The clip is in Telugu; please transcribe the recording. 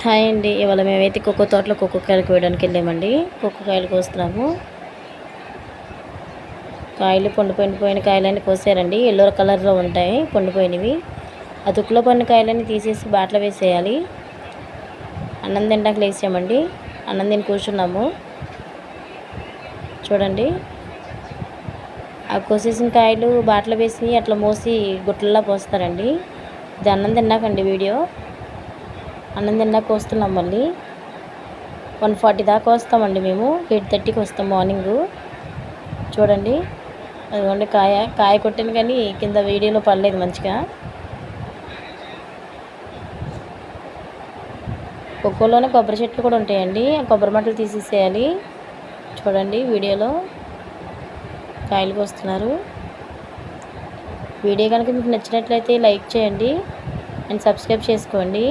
హాయ్ అండి. ఇవాళ మేమైతే కోకో తోటలో కోకో కాయలు కోయడానికి వెళ్ళామండి. కోకో కాయలు కోస్తున్నాము. కాయలు పండిపోయిన కాయలన్నీ కోసారండి. ఎల్లో కలర్లో ఉంటాయి పండిపోయినవి. ఆ తుక్కులో పడిన కాయలన్నీ తీసేసి బాటలో వేసేయాలి. అన్నం తినడానికి లేసామండి. అన్నం తిని కూర్చున్నాము. చూడండి, ఆ కోసేసిన కాయలు బాటలో వేసి అట్లా మోసి గుట్టల్లో పోస్తారండి. ఇది అన్నం తిన్నాకండి వీడియో. అన్నం తిన్నాక వస్తున్నాం. మళ్ళీ 1:40 దాకా వస్తామండి. మేము 8:30కి వస్తాం మార్నింగు. చూడండి, అదిగోండి కాయ కొట్టాను కానీ కింద వీడియోలో పడలేదు మంచిగా. కోకోలోనే కొబ్బరి చెట్లు కూడా ఉంటాయండి. ఆ కొబ్బరి మట్టలు తీసేసేయాలి. చూడండి, వీడియోలో కాయలు కోస్తున్నారు. వీడియో కనుక మీకు నచ్చినట్లయితే లైక్ చేయండి అండ్ సబ్స్క్రైబ్ చేసుకోండి.